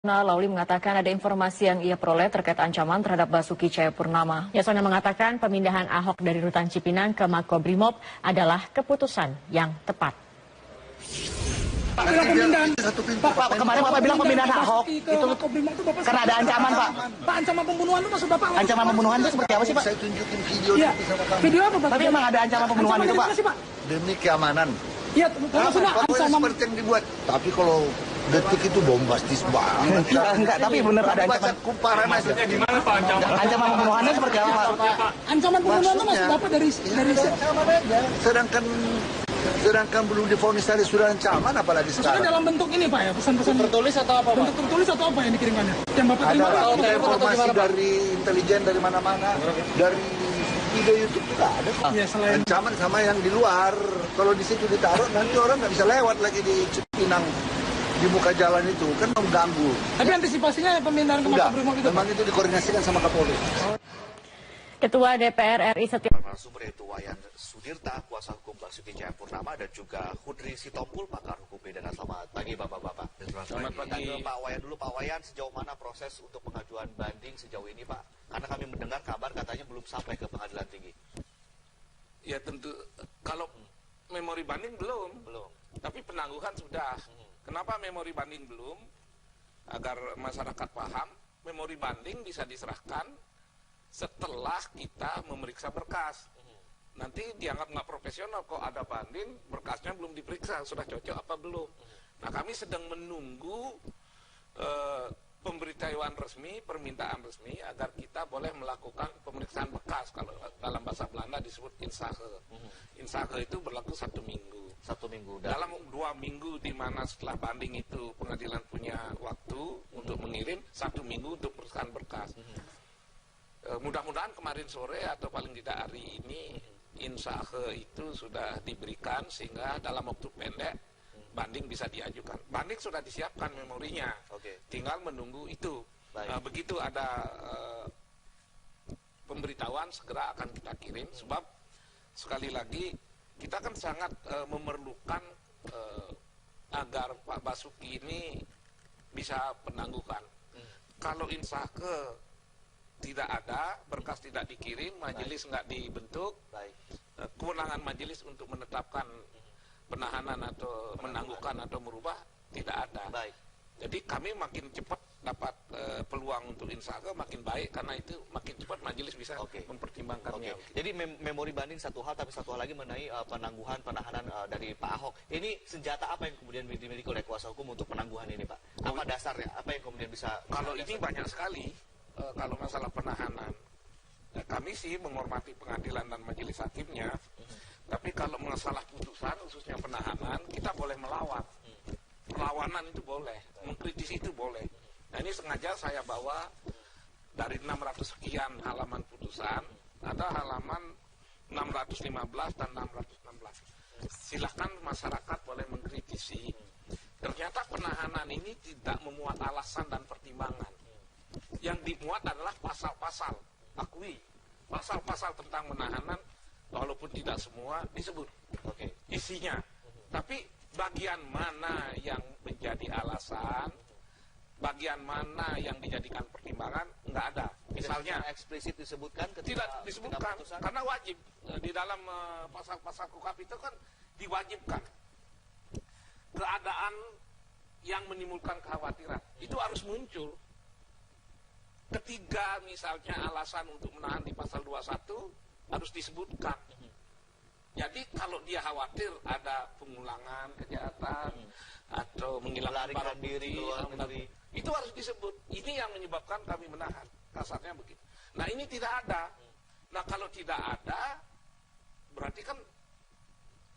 Lauli mengatakan ada informasi yang ia peroleh terkait ancaman terhadap Basuki Cahayapurnama. Yasona mengatakan pemindahan Ahok dari Rutan Cipinang ke Makobrimob adalah keputusan yang tepat. Pak, kemarin Bapak bilang pemindahan Ahok itu karena ada ancaman, Pak. Pak, ancaman pembunuhan itu maksud Bapak? Ancaman pembunuhan itu seperti apa sih, Pak? Saya tunjukin video Ya. sama kamu. Video apa, Pak? Tapi emang ada ancaman pembunuhan itu, Pak? Pak? Demi keamanan. Iya, maksudnya Pokoknya ancaman. seperti yang dibuat. Tapi kalau detik itu bombastis banget. Enggak, tapi benar ada ancaman. Kumparan aja. Gimana Pak ancaman? Ancaman pembunuhannya seperti apa, Pak? Ancaman pembunuhan itu maksud Bapak dari Sedangkan belum divonis tadi sudah ancaman, apalagi maksudnya sekarang. dalam bentuk ini, Pak, ya, pesan-pesan Tertulis atau apa Pak? bentuk tertulis atau apa yang dikirimkannya? Yang Bapak terima Ada Pak? informasi dari intelijen dari mana-mana, dari video YouTube juga ada kok. Ya, selain Ancaman sama yang di luar. Kalau di situ ditaruh, nanti orang nggak bisa lewat lagi di Cipinang, di muka jalan itu kan mengganggu. tapi antisipasinya pemindahan ke Enggak, Makobrimob itu, Pak. memang itu dikoordinasikan sama Kapolri. Ketua DPR RI Setia Narasumber yaitu Wayan Sudirta, kuasa hukum Basuki Cahayapurnama, dan juga Hudri Sitompul, pakar hukum pidana. Selamat pagi Bapak-Bapak. Selamat pagi. Ke Pak Wayan dulu, Pak Wayan, sejauh mana proses untuk pengajuan banding sejauh ini Pak? Karena kami mendengar kabar katanya belum sampai ke pengadilan tinggi. Ya tentu, kalau memori banding belum, tapi penangguhan sudah. Kenapa memori banding belum? Agar masyarakat paham, memori banding bisa diserahkan setelah kita memeriksa berkas. Nanti dianggap nggak profesional kok ada banding, berkasnya belum diperiksa, sudah cocok apa belum. Nah kami sedang menunggu pemberitahuan resmi, permintaan resmi agar kita boleh melakukan pemeriksaan bekas. Kalau dalam bahasa Belanda disebut insake. Insake itu berlaku 1 minggu. 1 minggu. Dalam 2 minggu di mana setelah banding itu pengadilan punya waktu untuk mengirim, 1 minggu untuk pemeriksaan berkas. Mudah-mudahan kemarin sore atau paling tidak hari ini insake itu sudah diberikan sehingga dalam waktu pendek banding bisa diajukan. Banding sudah disiapkan memorinya, tinggal menunggu itu. Begitu ada pemberitahuan segera akan kita kirim, sebab sekali lagi kita kan sangat memerlukan agar Pak Basuki ini bisa penangguhan. Kalau insake tidak ada, berkas tidak dikirim, majelis nggak dibentuk, kewenangan majelis untuk menetapkan penahanan atau menangguhkan atau merubah tidak ada. Jadi kami makin cepat dapat peluang untuk insake makin baik, karena itu makin cepat majelis bisa mempertimbangkannya. Jadi memori banding satu hal, tapi satu hal lagi mengenai penangguhan penahanan dari Pak Ahok. Ini senjata apa yang kemudian dimiliki oleh kuasa hukum untuk penangguhan ini Pak? Apa dasarnya? Apa yang kemudian bisa? Kalau ini banyak sekali. Kalau masalah penahanan, kami sih menghormati pengadilan dan majelis hakimnya. Tapi kalau masalah putusan, khususnya penahanan, kita boleh melawan. Perlawanan itu boleh, mengkritisi itu boleh. Nah ini sengaja saya bawa dari 600 sekian halaman putusan, ada halaman 615 dan 616. Silahkan masyarakat boleh mengkritisi. Ternyata penahanan ini tidak memuat alasan dan pertimbangan. Yang dimuat adalah pasal-pasal, akui pasal-pasal tentang penahanan, walaupun tidak semua disebut isinya, tapi bagian mana yang menjadi alasan, bagian mana yang dijadikan pertimbangan, nggak ada. Misalnya eksplisit disebutkan tidak disebutkan karena wajib di dalam pasal-pasal KUHP itu kan diwajibkan. Keadaan yang menimbulkan kekhawatiran itu harus muncul. Ketiga misalnya alasan untuk menahan di pasal 21 harus disebutkan. Jadi kalau dia khawatir ada pengulangan kejahatan atau menghilangkan barang bukti, itu harus disebut. Ini yang menyebabkan kami menahan. Kasarnya begitu. Nah ini tidak ada. Nah kalau tidak ada, berarti kan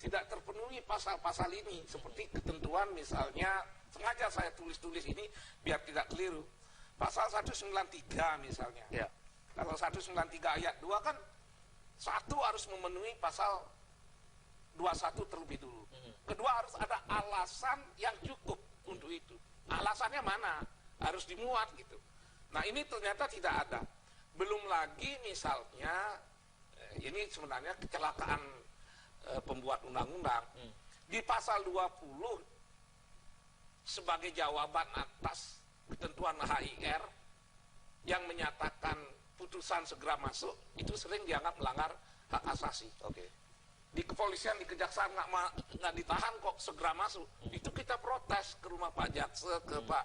tidak terpenuhi pasal-pasal ini. Seperti ketentuan misalnya, sengaja saya tulis-tulis ini biar tidak keliru. Pasal 193 misalnya. Kalau 193 ayat 2 kan satu harus memenuhi pasal 21 terlebih dulu. Kedua harus ada alasan yang cukup untuk itu. Alasannya mana? Harus dimuat gitu. Nah ini ternyata tidak ada. Belum lagi misalnya, ini sebenarnya kecelakaan pembuat undang-undang. Di pasal 20 sebagai jawaban atas ketentuan HIR yang menyatakan putusan segera masuk itu sering dianggap melanggar hak asasi. Di kepolisian, di kejaksaan nggak ditahan kok segera masuk. Itu kita protes ke rumah Pak Jaksa, ke Pak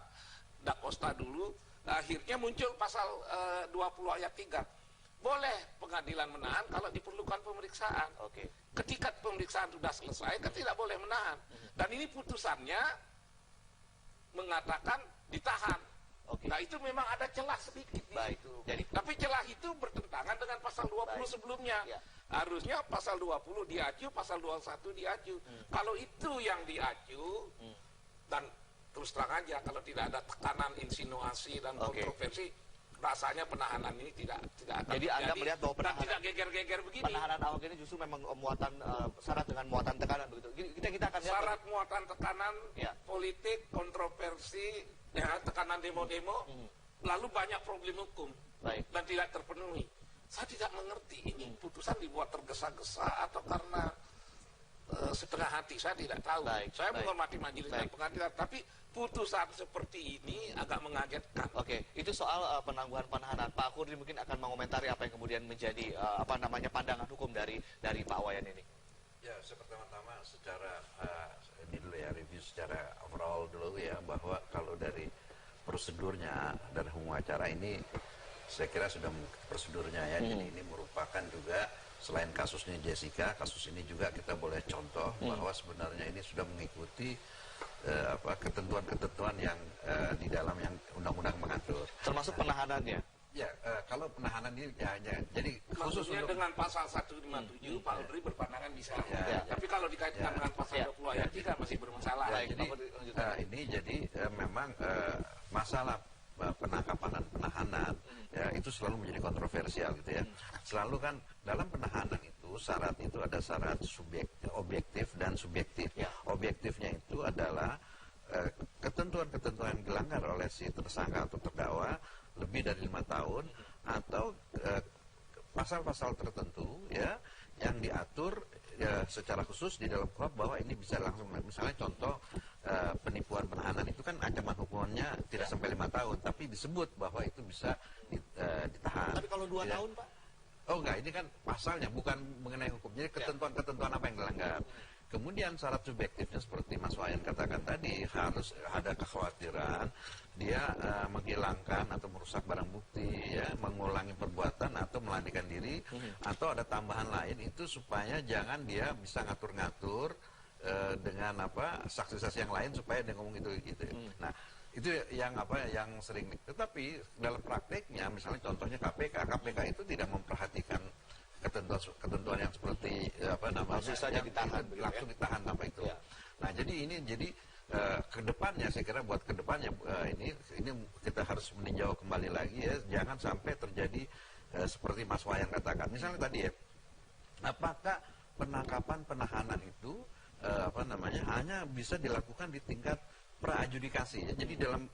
Dakosta dulu. Akhirnya muncul pasal 20 ayat 3. Boleh pengadilan menahan kalau diperlukan pemeriksaan. Ketika pemeriksaan sudah selesai, kan tidak boleh menahan. Dan ini putusannya mengatakan ditahan. Nah itu memang ada celah sedikit di situ. Tapi celah itu bertentangan dengan pasal 20 sebelumnya. Harusnya pasal 20 diaju, pasal 21 diaju. Kalau itu yang diaju, dan terus terang aja kalau tidak ada tekanan, insinuasi dan kontroversi, rasanya penahanan ini tidak akan jadi Anda melihat bahwa penahanan, tidak geger-geger begini. Penahanan Ahok ini justru memang muatan syarat dengan muatan tekanan begitu. Kita akan lihat syarat muatan tekanan politik, kontroversi, tekanan demo-demo, lalu banyak problem hukum dan tidak terpenuhi. Saya tidak mengerti ini putusan dibuat tergesa-gesa atau karena setengah hati, saya tidak tahu. Saya menghormati majelis dan pengadilan, tapi putusan seperti ini agak mengagetkan. Itu soal penangguhan penahanan. Pak Khurdin mungkin akan mengomentari apa yang kemudian menjadi pandangan hukum dari Pak Wayan ini. Ya, pertama-tama secara ini dulu ya, review secara overall dulu ya, bahwa kalau dari prosedurnya dan hukum acara ini saya kira sudah prosedurnya ya. Jadi ini merupakan juga selain kasusnya Jessica, kasus ini juga kita boleh contoh bahwa sebenarnya ini sudah mengikuti ketentuan-ketentuan yang di dalam yang undang-undang mengatur. Termasuk penahanannya. Ya, kalau penahanan ini jadi khusus untuk dengan pasal 157 Pak Udri berpandangan bisa. Tapi kalau dikaitkan dengan pasal 20 ayat 3 masih bermasalah. Jadi ini jadi memang masalah penangkapan dan penahanan ya, itu selalu menjadi kontroversial gitu ya. Selalu kan dalam penahanan itu syarat itu ada syarat objektif dan subjektif. Objektifnya itu adalah ketentuan-ketentuan yang dilanggar oleh si tersangka atau terdakwa lebih dari 5 tahun atau pasal-pasal tertentu ya yang diatur ya secara khusus di dalam KUHP bahwa ini bisa langsung, misalnya contoh penipuan penahanan itu kan ancaman hukumannya tidak sampai 5 tahun, tapi disebut bahwa itu bisa ditahan. Tapi kalau 2 tahun Pak? Oh enggak, ini kan pasalnya bukan mengenai hukum, jadi ketentuan-ketentuan apa yang dilanggar. Kemudian syarat subjektifnya seperti Mas Wayan katakan tadi, harus ada kekhawatiran dia menghilangkan atau merusak barang bukti, ya, mengulangi perbuatan atau melarikan diri, atau ada tambahan lain itu supaya jangan dia bisa ngatur-ngatur dengan saksi-saksi yang lain supaya dia ngomong itu gitu. Nah, itu yang yang sering. Tetapi dalam prakteknya, misalnya contohnya KPK itu tidak memperhatikan ketentuan yang seperti langsung saja ditahan, langsung ditahan tanpa itu. Nah, jadi kedepannya saya kira buat kedepannya ini kita harus meninjau kembali lagi ya, jangan sampai terjadi seperti Mas Wayan katakan. Misalnya tadi ya, apakah penangkapan penahanan itu hanya bisa dilakukan di tingkat pra-adjudikasi ya. Jadi dalam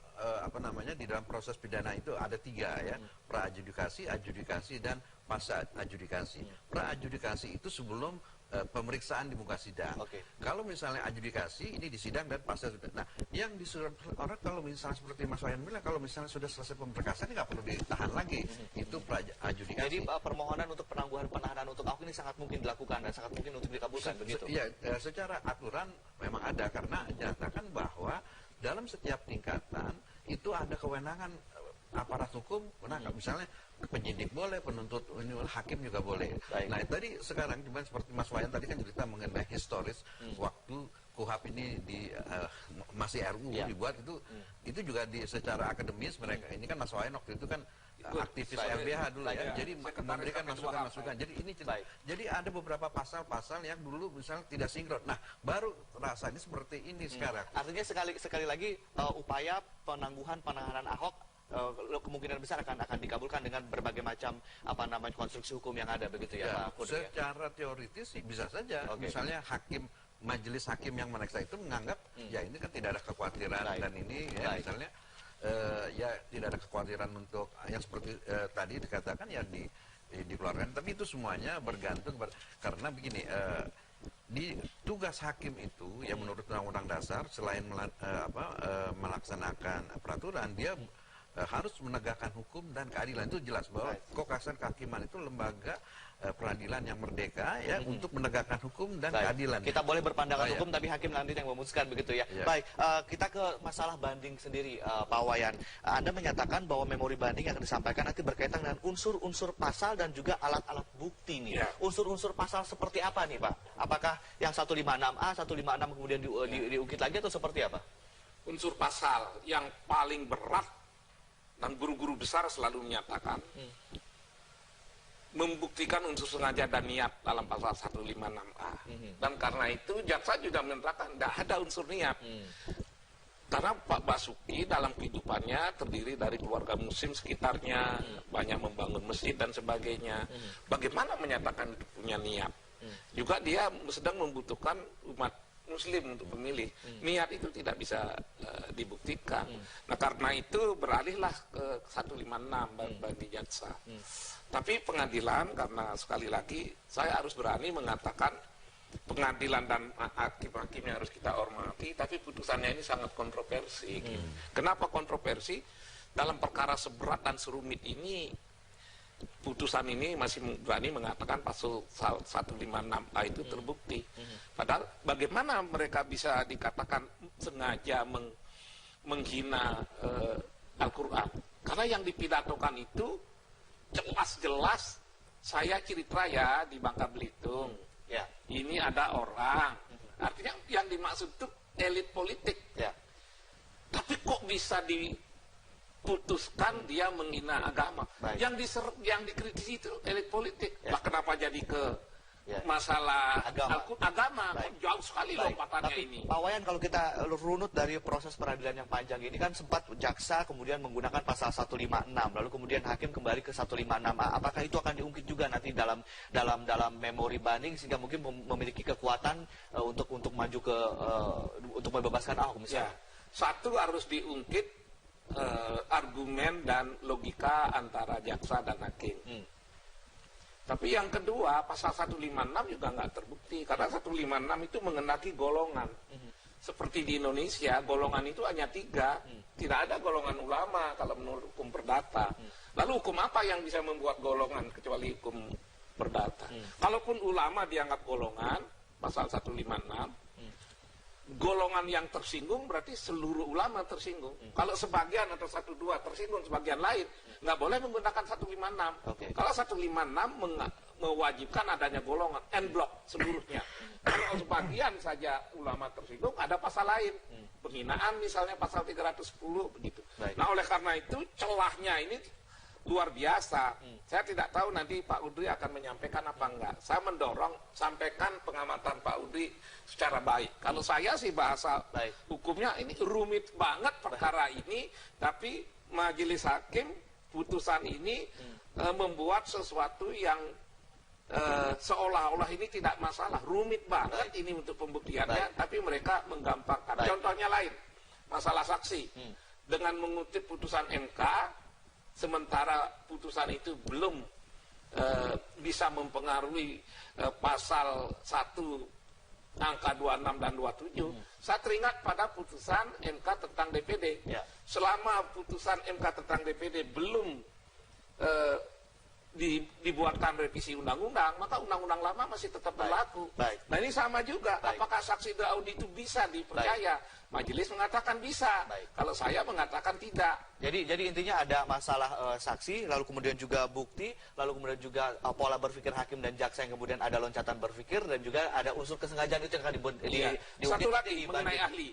di dalam proses pidana itu ada 3 ya, pra-adjudikasi, adjudikasi dan pas-adjudikasi. Pra-adjudikasi itu sebelum pemeriksaan di muka sidang. Kalau misalnya adjudikasi ini di sidang dan pas-adjudikasi. Nah, yang disuruh orang kalau misalnya seperti Mas Wayan bilang, kalau misalnya sudah selesai pemberkasan nggak perlu ditahan lagi. Itu pra-adjudikasi. Jadi permohonan untuk penangguhan penahanan untuk Ahok ini sangat mungkin dilakukan dan sangat mungkin untuk dikabulkan begitu. Iya, secara aturan memang ada, karena dinyatakan bahwa dalam setiap tingkatan itu ada kewenangan aparat hukum menangkap. Misalnya penyidik boleh, penuntut hakim juga boleh. Nah, tadi sekarang cuma seperti Mas Wayan tadi kan cerita mengenai historis waktu KUHP ini masih RUU dibuat itu juga secara akademis mereka ini kan Mas Wayan waktu itu kan aktivis LBH dulu ya. Jadi memberikan masukan-masukan. Jadi ini jadi ada beberapa pasal-pasal yang dulu misalnya tidak sinkron. Nah, baru rasanya seperti ini sekarang. Artinya sekali lagi upaya penangguhan penahanan Ahok kemungkinan besar akan dikabulkan dengan berbagai macam konstruksi hukum yang ada begitu ya, Pak Khurdin. Secara teoritis sih bisa saja. Misalnya majelis hakim yang memeriksa itu menganggap ya ini kan tidak ada kekhawatiran dan ini ya misalnya ya tidak ada kekhawatiran untuk yang seperti tadi dikatakan ya dikeluarkan, tapi itu semuanya bergantung karena begini, di tugas hakim itu yang menurut Undang-Undang Dasar selain melaksanakan peraturan, dia harus menegakkan hukum dan keadilan. Itu jelas bahwa Kooperasi Kehakiman itu lembaga peradilan yang merdeka ya untuk menegakkan hukum dan keadilan. Kita boleh berpandangan hukum tapi hakim nanti yang memutuskan begitu ya. Baik, kita ke masalah banding sendiri Pak Wayan. Anda menyatakan bahwa memori banding yang disampaikan nanti berkaitan dengan unsur-unsur pasal dan juga alat-alat bukti nih. Unsur-unsur pasal seperti apa nih Pak? Apakah yang 156A, 156 kemudian diungkit lagi atau seperti apa? Unsur pasal yang paling berat dan guru-guru besar selalu menyatakan membuktikan unsur sengaja dan niat dalam pasal 156A. Dan karena itu jaksa juga menyatakan tidak ada unsur niat. Karena Pak Basuki dalam kehidupannya terdiri dari keluarga muslim sekitarnya, banyak membangun masjid dan sebagainya. Bagaimana menyatakan itu punya niat? Juga dia sedang membutuhkan umat muslim untuk pemilih. Niat itu tidak bisa dibuktikan. Nah karena itu beralihlah ke 156 bagi jaksa. Tapi pengadilan, karena sekali lagi saya harus berani mengatakan pengadilan dan hakim-hakim yang harus kita hormati, tapi putusannya ini sangat kontroversi. Kenapa kontroversi? Dalam perkara seberat dan serumit ini, putusan ini masih berani mengatakan pasal 156A itu terbukti. Padahal bagaimana mereka bisa dikatakan sengaja menghina Al-Quran? Karena yang dipidatokan itu jelas-jelas saya Citraya di Bangka Belitung. Ini ada orang. Artinya yang dimaksud itu elit politik. Tapi kok bisa diputuskan dia menghina agama? Yang dikritisi itu elit politik. Lah kenapa jadi ke masalah agama? Jauh sekali lompatannya ini. Pak Wayan, kalau kita runut dari proses peradilan yang panjang ini kan sempat jaksa kemudian menggunakan pasal 156, lalu kemudian hakim kembali ke 156A. Apakah itu akan diungkit juga nanti dalam memori banding sehingga mungkin memiliki kekuatan untuk maju ke untuk membebaskan Ahok misalnya? Satu harus diungkit argumen dan logika antara jaksa dan hakim. Tapi yang kedua, pasal 156 juga nggak terbukti. Karena 156 itu mengenaki golongan. Seperti di Indonesia, golongan itu hanya 3. Tidak ada golongan ulama kalau menurut hukum perdata. Lalu hukum apa yang bisa membuat golongan kecuali hukum perdata? Kalaupun ulama dianggap golongan, pasal 156, golongan yang tersinggung berarti seluruh ulama tersinggung. Kalau sebagian atau 1-2 tersinggung, sebagian lain nggak boleh menggunakan 156. Kalau 156 mewajibkan adanya golongan en blok seluruhnya. Kalau sebagian saja ulama tersinggung, ada pasal lain, penghinaan misalnya pasal 310 begitu. Nah oleh karena itu celahnya ini luar biasa. Saya tidak tahu nanti Pak Udri akan menyampaikan apa enggak. Saya mendorong sampaikan pengamatan Pak Udri secara baik. Kalau saya sih bahasa hukumnya ini rumit banget perkara ini, tapi majelis hakim putusan ini membuat sesuatu yang seolah-olah ini tidak masalah. Rumit banget ini untuk pembuktiannya, tapi mereka menggampangkan. Contohnya lain, masalah saksi. Dengan mengutip putusan MK, sementara putusan itu belum bisa mempengaruhi pasal 1 angka 26 dan 27, saya teringat pada putusan MK tentang DPD. Selama putusan MK tentang DPD belum dibuatkan revisi undang-undang, maka undang-undang lama masih tetap berlaku. Nah ini sama juga, apakah saksi Daudi itu bisa dipercaya? Majelis mengatakan bisa, kalau saya mengatakan tidak. Jadi intinya ada masalah saksi, lalu kemudian juga bukti, lalu kemudian juga pola berpikir hakim dan jaksa yang kemudian ada loncatan berpikir, dan juga ada unsur kesengajaan itu yang akan diungkit. Satu lagi mengenai ahli.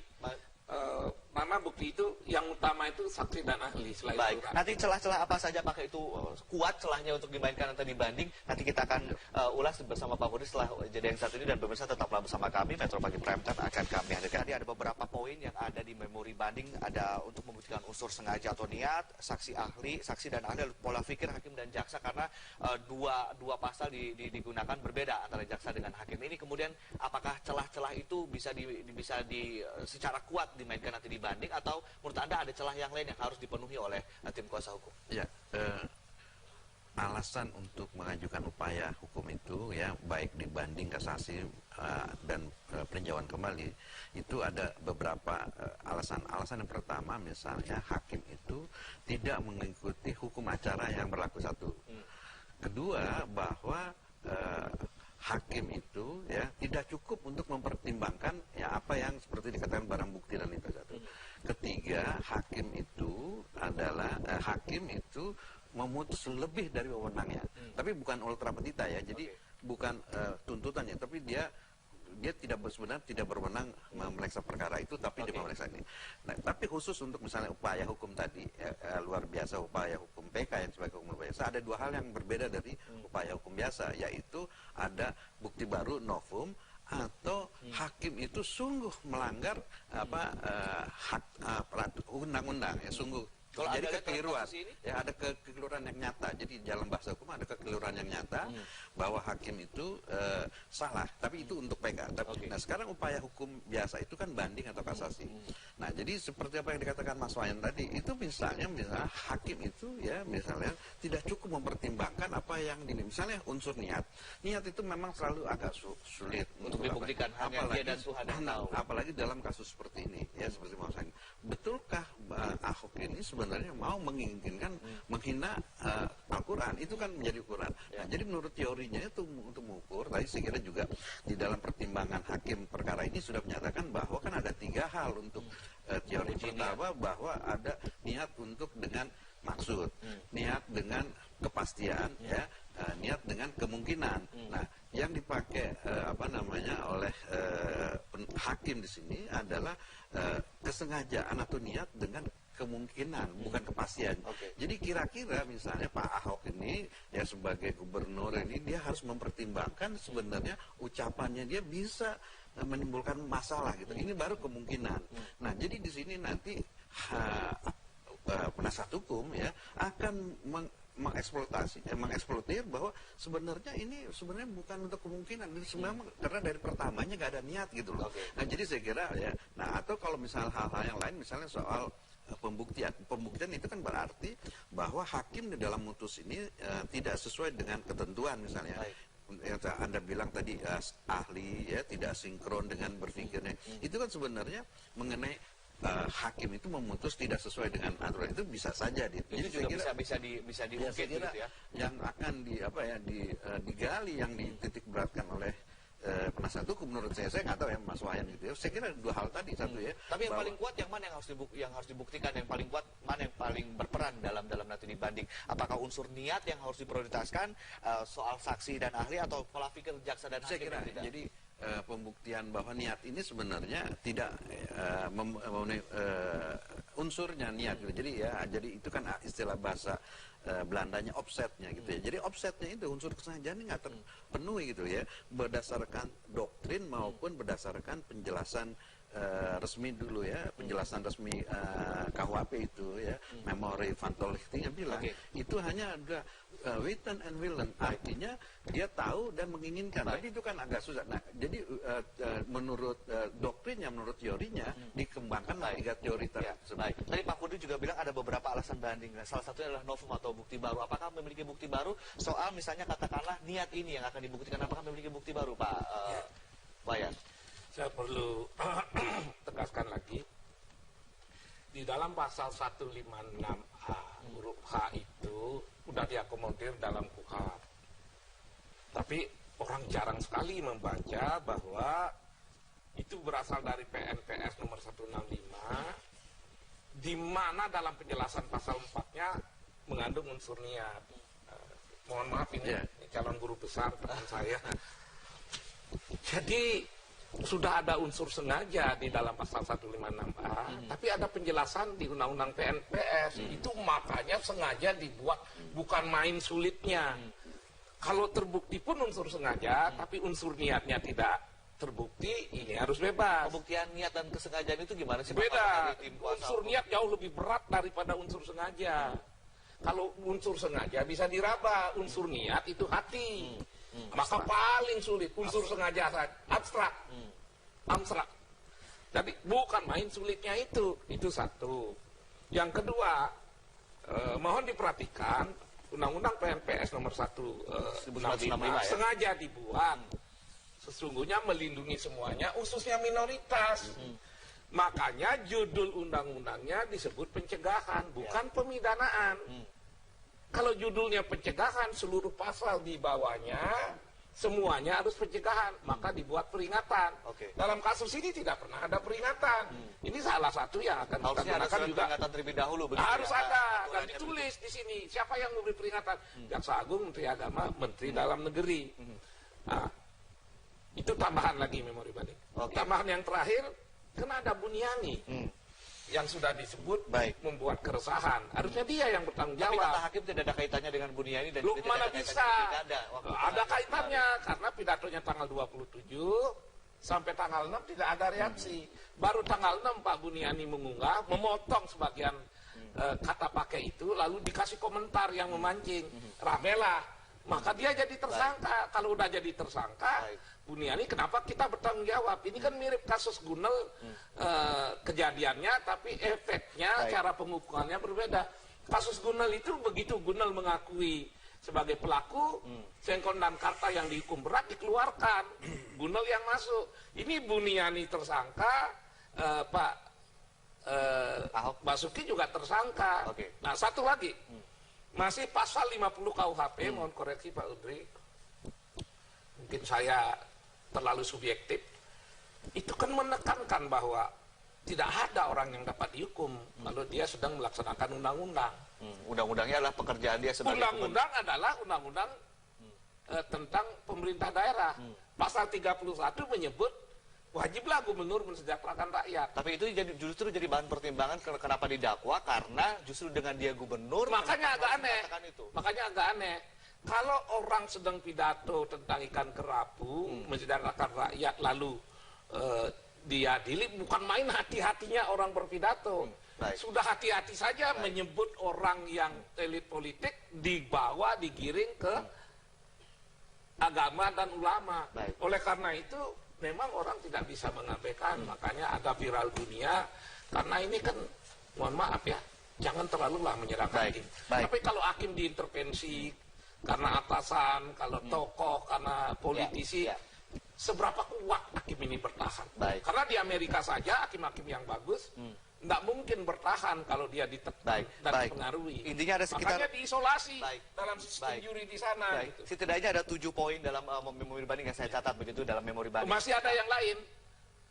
Mana bukti itu yang utama itu saksi dan ahli. Baik, nanti celah-celah apa saja apakah itu kuat celahnya untuk dimainkan atau dibanding, nanti kita akan ulas bersama Pak Budi setelah jeda yang satu ini. Dan pemirsa tetaplah bersama kami, Metro Pagi Prime Time akan kami hadirkan. Tadi ada beberapa poin yang ada di memori banding, ada untuk membuktikan unsur sengaja atau niat, saksi dan ahli, pola pikir hakim dan jaksa, karena dua pasal digunakan berbeda antara jaksa dengan hakim ini. Kemudian apakah celah-celah itu bisa secara kuat dimainkan nanti dibanding, atau menurut Anda ada celah yang lain yang harus dipenuhi oleh tim kuasa hukum? Ya, alasan untuk mengajukan upaya hukum itu ya, baik di banding, kasasi dan peninjauan kembali, itu ada beberapa alasan. Alasan yang pertama misalnya hakim itu tidak mengikuti hukum acara yang berlaku satu. Kedua, bahwa hakim itu ya tidak cukup untuk mempertimbangkan ya apa yang seperti dikatakan barang bukti dan itu satu. Ketiga, hakim itu adalah memutus lebih dari wewenangnya. Tapi bukan ultra petita ya. Jadi bukan tuntutannya, tapi dia sebenarnya tidak berwenang memeriksa perkara itu, tapi dia memeriksa ini. Nah, tapi khusus untuk misalnya upaya hukum tadi, luar biasa upaya hukum PK yang sebagai hukum luar biasa, ada dua hal yang berbeda dari upaya hukum biasa, yaitu ada bukti baru novum, atau hakim itu sungguh melanggar hak undang-undang ya, sungguh. Kalau jadi ada kekeliruan, ya ada kekeliruan yang nyata. Jadi dalam bahasa hukum ada kekeliruan yang nyata bahwa hakim itu salah, tapi itu untuk PK. Nah sekarang upaya hukum biasa itu kan banding atau kasasi. Nah jadi seperti apa yang dikatakan Mas Wayan tadi, itu misalnya hakim itu ya misalnya tidak cukup mempertimbangkan apa yang misalnya unsur niat. Niat itu memang selalu agak sulit untuk dibuktikan, hanya dia dan Tuhan yang tahu. Apalagi dalam kasus seperti ini ya, seperti Mas Wayan. Betulkah Ahok ini sebenarnya mau menginginkan menghina Al-Quran, itu kan menjadi ukuran. Nah, jadi menurut teorinya itu untuk mengukur, tadi saya kira juga di dalam pertimbangan hakim perkara ini sudah menyatakan bahwa kan ada tiga hal untuk teori. Pertama, bahwa ada niat untuk dengan maksud, niat dengan kepastian, ya, niat dengan kemungkinan. Nah, yang dipakai oleh hakim di sini adalah kesengajaan atau niat dengan kemungkinan, bukan kepastian. Jadi kira-kira misalnya Pak Ahok ini ya sebagai gubernur ini, dia harus mempertimbangkan sebenarnya ucapannya dia bisa menimbulkan masalah gitu. Ini baru kemungkinan. Nah, jadi di sini nanti penasihat hukum ya akan mengeksploitir bahwa sebenarnya ini sebenarnya bukan untuk kemungkinan, ini sebenarnya karena dari pertamanya nggak ada niat gitu loh. Nah, jadi saya kira ya, nah atau kalau misalnya hal-hal yang lain, misalnya soal pembuktian itu kan berarti bahwa hakim di dalam mutus ini tidak sesuai dengan ketentuan misalnya. Yang Anda bilang tadi ahli ya tidak sinkron dengan berpikirnya. Itu kan sebenarnya mengenai hakim itu memutus tidak sesuai dengan aturan, itu bisa saja itu juga bisa diungkit gitu ya. Yang akan digali, yang dititik beratkan oleh penasihat hukum menurut saya nggak tahu ya Mas Wayan gitu ya. Saya kira dua hal tadi, satu ya. Tapi yang paling kuat yang mana yang harus dibuktikan, yang paling kuat mana yang paling berperan dalam nanti dibanding? Apakah unsur niat yang harus diprioritaskan, soal saksi dan ahli, atau pola pikir jaksa dan hakim? Saya kira jadi pembuktian bahwa niat ini sebenarnya tidak memenuhi unsurnya niat gitu. Jadi itu kan istilah bahasa Belandanya offsetnya gitu ya. Jadi offsetnya itu unsur kesengajaan ini nggak terpenuhi gitu ya, berdasarkan doktrin maupun berdasarkan penjelasan resmi dulu ya, penjelasan resmi KUHP itu ya, Memori van Tolchting bilang itu hanya ada written and willing, artinya dia tahu dan menginginkan. Tapi itu kan agak susah. Nah, jadi menurut doktrinnya, menurut teorinya dikembangkan tiga teori tersebut. Tadi Pak Kudri juga bilang ada beberapa alasan banding. Salah satunya adalah novum atau bukti baru. Apakah memiliki bukti baru soal misalnya katakanlah niat ini yang akan dibuktikan? Apakah memiliki bukti baru, Pak Wayan? Saya perlu tegaskan lagi, di dalam pasal 156A huruf H itu udah diakomodir dalam KUHP. Tapi orang jarang sekali membaca bahwa itu berasal dari PNPS nomor 165, di mana dalam penjelasan pasal 4-nya mengandung unsur niat. Mohon maaf ini calon guru besar teman saya. Jadi sudah ada unsur sengaja di dalam pasal 156A, tapi ada penjelasan di Undang-Undang PNPS. Itu makanya sengaja dibuat, bukan main sulitnya. Kalau terbukti pun unsur sengaja, tapi unsur niatnya tidak terbukti, ini harus bebas. Pembuktian niat dan kesengajaan itu gimana sih? Beda. Unsur niat jauh lebih berat daripada unsur sengaja. Kalau unsur sengaja bisa diraba, unsur niat itu hati. Maka paling sulit unsur sengaja abstrak. Jadi bukan main sulitnya itu satu. Yang kedua, mohon diperhatikan Undang-Undang PNPS nomor 165 ya? sengaja dibuat sesungguhnya melindungi semuanya, khususnya minoritas. Makanya judul undang-undangnya disebut pencegahan, bukan pemidanaan. Kalau judulnya pencegahan, seluruh pasal di bawahnya semuanya harus pencegahan, maka dibuat peringatan. Dalam kasus ini tidak pernah ada peringatan. Ini salah satu yang akan kita gunakan juga. Peringatan terlebih dahulu. Harus ada dan ditulis di sini. Siapa yang memberi peringatan? Jaksa Agung, Menteri Agama, Menteri Dalam Negeri. Nah, itu tambahan lagi memori banding. Tambahan yang terakhir, kan ada Buniani yang sudah disebut membuat keresahan. Harusnya dia yang bertanggung jawab. Tapi kata hakim tidak ada kaitannya dengan Buniani dan Lu mana bisa? Ada kaitannya karena pidatonya tanggal 27 sampai tanggal 6 tidak ada reaksi. Baru tanggal 6 Pak Buniani mengunggah, memotong sebagian kata pakai itu, lalu dikasih komentar yang memancing. Ramelah. Maka dia jadi tersangka. Kalau udah jadi tersangka, Buniani kenapa kita bertanggung jawab? Ini kan mirip kasus Gunel, kejadiannya, tapi efeknya, cara pengukurannya berbeda. Kasus Gunel itu begitu Gunel mengakui sebagai pelaku, Sengkon dan Karta yang dihukum berat dikeluarkan, Gunel yang masuk. Ini Buniani tersangka, Pak Basuki juga tersangka. Nah, satu lagi, masih pasal 50 KUHP, mohon koreksi Pak Udri, mungkin saya terlalu subjektif, itu kan menekankan bahwa tidak ada orang yang dapat dihukum kalau dia sedang melaksanakan undang-undang. Undang-undangnya adalah pekerjaan dia sebagai undang-undang adalah undang-undang tentang pemerintah daerah. Pasal 31 menyebut wajiblah gubernur mensejahterakan rakyat. Tapi itu justru jadi bahan pertimbangan kenapa didakwa, karena justru dengan dia gubernur. Makanya agak aneh. Makanya agak aneh. Kalau orang sedang pidato tentang ikan kerapu, mensejahterakan rakyat, lalu diadili, bukan main hati-hatinya orang berpidato. Sudah hati-hati saja menyebut orang yang elit politik, dibawa, digiring ke agama dan ulama. Oleh karena itu, memang orang tidak bisa mengabaikan. Makanya ada viral dunia, karena ini kan, mohon maaf ya, jangan terlalu lah menyerang hakim. Tapi kalau hakim diintervensi, karena atasan, kalau tokoh, karena politisi, seberapa kuat hakim ini bertahan? Karena di Amerika saja hakim-hakim yang bagus tidak mungkin bertahan kalau dia ditekan dan dipengaruhi. Intinya ada sekitar, makanya diisolasi dalam sistem juri di sana. Gitu. Setidaknya ada 7 poin dalam memori banding yang saya catat begitu dalam memori banding. Masih ada yang lain.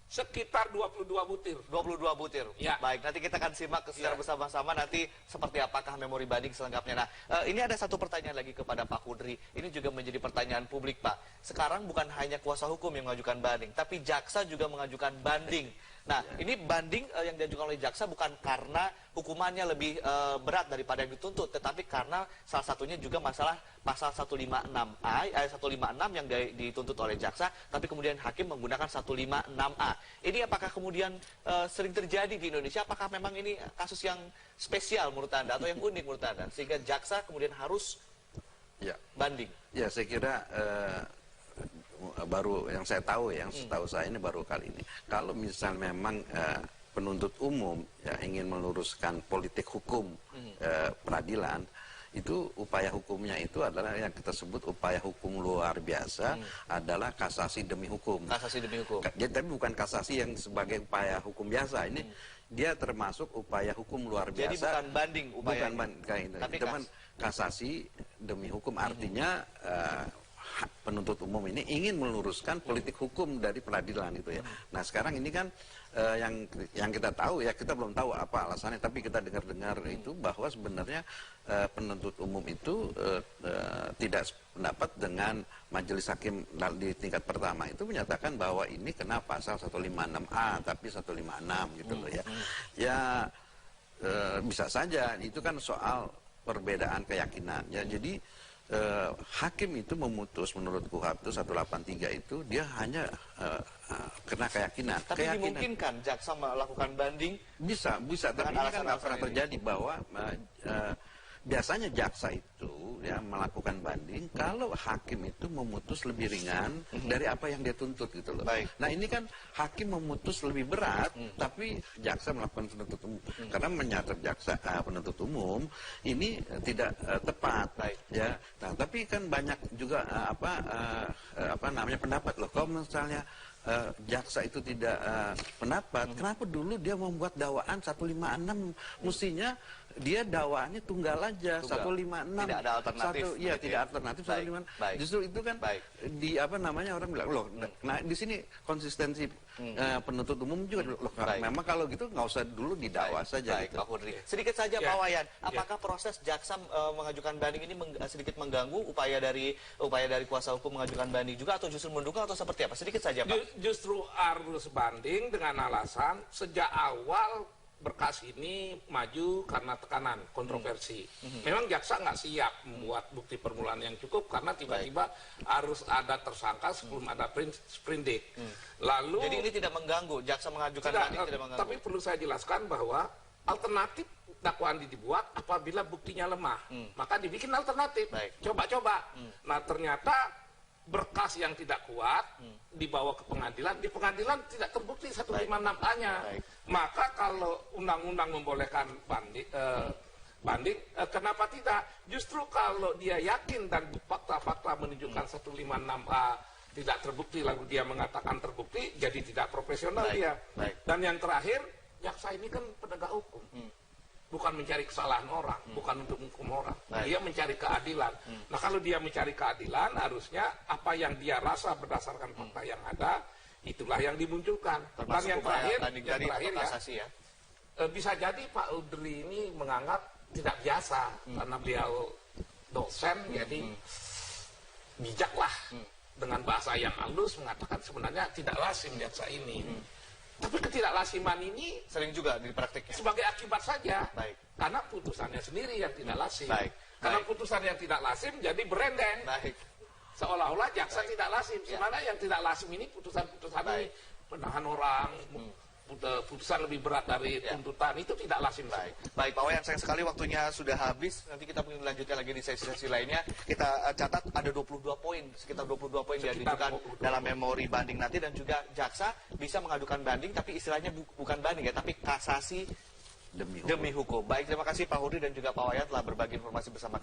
Sekitar 22 butir. 22 butir. Ya. Baik, nanti kita akan simak secara bersama-sama nanti seperti apakah memori banding selengkapnya. Nah, ini ada satu pertanyaan lagi kepada Pak Kudri. Ini juga menjadi pertanyaan publik, Pak. Sekarang bukan hanya kuasa hukum yang mengajukan banding, tapi jaksa juga mengajukan banding. Nah, ini banding yang diajukan oleh jaksa bukan karena hukumannya lebih berat daripada yang dituntut, tetapi karena salah satunya juga masalah pasal 156A, 156 yang dituntut oleh jaksa, tapi kemudian hakim menggunakan 156A. Ini apakah kemudian sering terjadi di Indonesia? Apakah memang ini kasus yang spesial menurut Anda atau yang unik menurut Anda? Sehingga jaksa kemudian harus banding. Ya, saya kira baru yang saya tahu, yang setahu saya ini baru kali ini. Kalau misal memang penuntut umum ingin meluruskan politik hukum peradilan, itu upaya hukumnya itu adalah yang kita sebut upaya hukum luar biasa, adalah kasasi demi hukum. Kasasi demi hukum. Tapi bukan kasasi yang sebagai upaya hukum biasa. Ini dia termasuk upaya hukum luar biasa. Jadi bukan banding upaya. Bukan banding, tapi kasasi demi hukum, artinya penuntut umum ini ingin meluruskan politik hukum dari peradilan itu ya. Nah, sekarang ini kan yang kita tahu ya, kita belum tahu apa alasannya, tapi kita dengar-dengar itu bahwa sebenarnya penuntut umum itu tidak pendapat dengan majelis hakim di tingkat pertama itu menyatakan bahwa ini kena pasal 156A tapi 156 gitu loh ya. Ya bisa saja, itu kan soal perbedaan keyakinan ya. Jadi hakim itu memutus menurut KUHP itu 183 itu dia hanya kena keyakinan. Tapi dimungkinkan jaksa melakukan banding? Bisa. Tapi ini kan nggak pernah terjadi bahwa biasanya jaksa itu ya melakukan banding kalau hakim itu memutus lebih ringan dari apa yang dia tuntut gitu loh. Baik. Nah ini kan hakim memutus lebih berat, tapi jaksa melakukan penuntut umum karena menyatakan jaksa penuntut umum ini tidak tepat. Baik. Ya. Nah tapi kan banyak juga apa namanya pendapat loh. Kalau misalnya jaksa itu tidak pendapat, kenapa dulu dia membuat dakwaan 156? Mestinya dia dakwaannya tunggal aja, 156. Tidak ada alternatif. Iya, tidak alternatif 156. Justru itu kan di apa namanya orang bilang loh. Nah di sini konsistensi penuntut umum juga loh. Memang kalau gitu nggak usah dulu didakwa saja. Baik, gitu. Pak Hudri. Sedikit saja Pak Wayan, apakah proses jaksa mengajukan banding ini sedikit mengganggu upaya dari kuasa hukum mengajukan banding juga atau justru mendukung atau seperti apa? Sedikit saja Pak. Justru harus banding dengan alasan sejak awal berkas ini maju karena tekanan, kontroversi. Memang jaksa nggak siap membuat bukti permulaan yang cukup karena tiba-tiba harus ada tersangka sebelum ada sprindik. Lalu jadi ini tidak mengganggu, jaksa mengajukan banding tidak mengganggu. Tapi perlu saya jelaskan bahwa alternatif dakwaan dibuat apabila buktinya lemah, maka dibikin alternatif. Coba-coba. Nah ternyata berkas yang tidak kuat dibawa ke pengadilan, di pengadilan tidak terbukti 156A-nya. Maka kalau undang-undang membolehkan banding, kenapa tidak? Justru kalau dia yakin dan fakta-fakta menunjukkan 156A tidak terbukti, lalu dia mengatakan terbukti, jadi tidak profesional dia. Dan yang terakhir, jaksa ini kan penegak hukum. Bukan mencari kesalahan orang, bukan untuk menghukum orang. Dia mencari keadilan. Nah kalau dia mencari keadilan, harusnya apa yang dia rasa berdasarkan fakta yang ada, itulah yang dimunculkan. Dan yang terakhir ya, bisa jadi Pak Hudri ini menganggap tidak biasa, karena beliau dosen, jadi bijaklah dengan bahasa yang halus mengatakan sebenarnya tidak lazim jaksa ini. Tapi ketidaklasiman ini sering juga dipraktikkan sebagai akibat saja. Karena putusannya sendiri yang tidak lazim. Karena putusan yang tidak lazim jadi berendeng. Seolah-olah jaksa tidak lazim. Sebenarnya yang tidak lazim ini putusan-putusan ini penahan orang, putusan lebih berat dari tuntutan, itu tidak lazim. Baik Pak Wayan, sayang sekali waktunya sudah habis. Nanti kita mungkin lanjutkan lagi di sesi-sesi lainnya. Kita catat ada 22 poin, sekitar 22 poin yang diajukan dalam memori banding nanti, dan juga jaksa bisa mengadukan banding, tapi istilahnya bukan banding ya, tapi kasasi demi hukum. Baik, terima kasih Pak Hudri dan juga Pak Wayan telah berbagi informasi bersama kami.